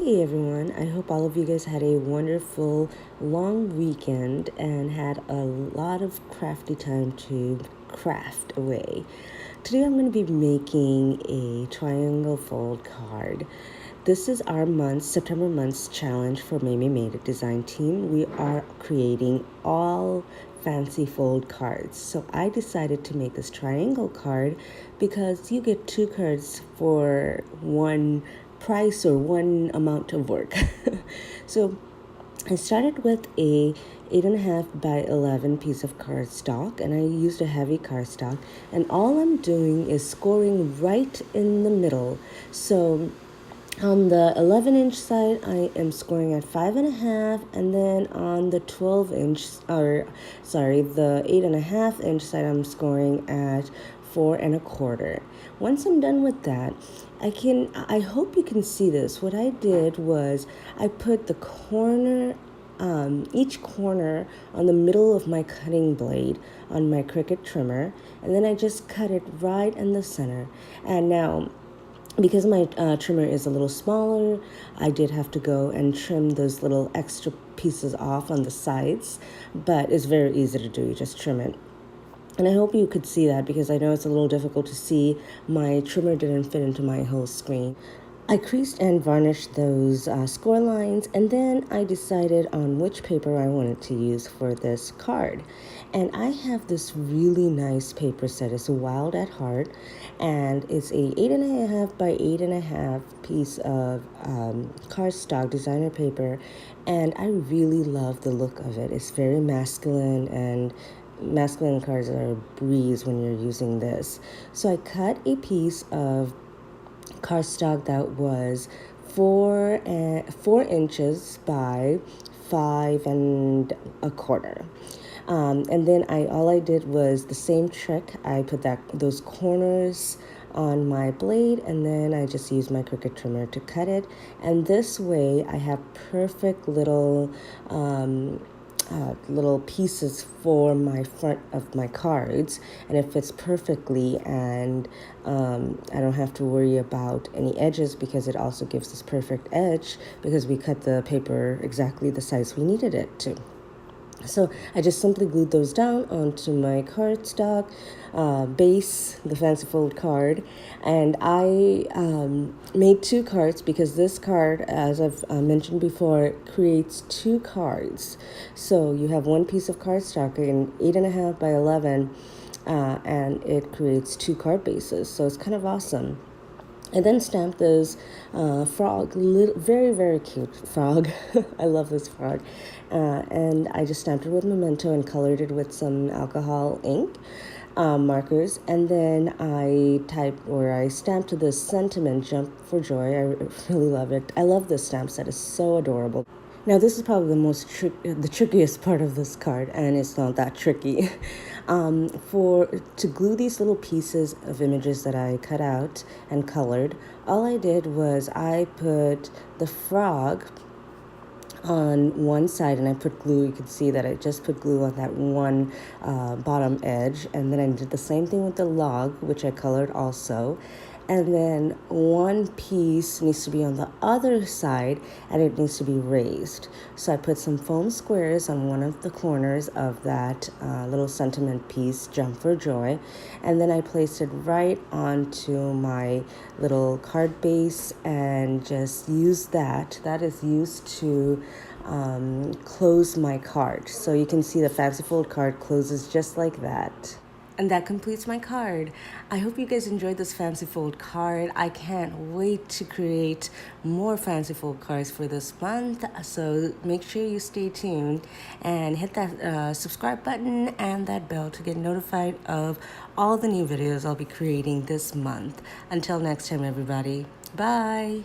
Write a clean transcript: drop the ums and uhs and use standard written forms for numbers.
Hey everyone, I hope all of you guys had a wonderful long weekend and had a lot of crafty time to craft away. Today I'm going to be making a triangle fold card. This is our September month's challenge for Mimi Made It design team. We are creating all fancy fold cards. So I decided to make this triangle card because you get two cards for one price or one amount of work. So I started with a 8.5 by 11 piece of cardstock, and I used a heavy cardstock, and all I'm doing is scoring right in the middle. So on the 11-inch side, I am scoring at 5.5, and then on the the 8.5-inch side, I'm scoring at 4.25. Once I'm done with that, I hope you can see this. What I did was I put the corner, each corner on the middle of my cutting blade on my Cricut trimmer, and then I just cut it right in the center. And now, because my trimmer is a little smaller, I did have to go and trim those little extra pieces off on the sides, but it's very easy to do. You just trim it. And I hope you could see that because I know it's a little difficult to see. My trimmer didn't fit into my whole screen. I creased and varnished those score lines, and then I decided on which paper I wanted to use for this card. And I have this really nice paper set. It's Wild at Heart, and it's a 8.5 by 8.5 piece of cardstock designer paper, and I really love the look of it. It's very masculine, and masculine cards are a breeze when you're using this. So I cut a piece of cardstock that was 4 inches by 5.25. And then all I did was the same trick. I put those corners on my blade, and then I just used my Cricut trimmer to cut it. And this way I have perfect little pieces for my front of my cards, and it fits perfectly, and I don't have to worry about any edges because it also gives this perfect edge because we cut the paper exactly the size we needed it to. So I just simply glued those down onto my cardstock base, the fancy fold card, and I made two cards because this card, as I've mentioned before, creates two cards. So you have one piece of cardstock in 8.5 by 11, and it creates two card bases. So it's kind of awesome. I then stamped this frog, very, very cute frog. I love this frog. And I just stamped it with Memento and colored it with some alcohol ink markers. And then I stamped this sentiment, Jump for Joy. I really love it. I love this stamp set. It's so adorable. Now, this is probably the trickiest part of this card, and it's not that tricky. To glue these little pieces of images that I cut out and colored, all I did was I put the frog on one side, and I put glue. You can see that I just put glue on that one bottom edge, and then I did the same thing with the log, which I colored also. And then one piece needs to be on the other side, and it needs to be raised. So I put some foam squares on one of the corners of that little sentiment piece, Jump for Joy, and then I placed it right onto my little card base and just used that. That is used to close my card. So you can see the fancy fold card closes just like that. And that completes my card. I hope you guys enjoyed this fancy fold card. I can't wait to create more fancy fold cards for this month. So make sure you stay tuned and hit that subscribe button and that bell to get notified of all the new videos I'll be creating this month. Until next time, everybody. Bye.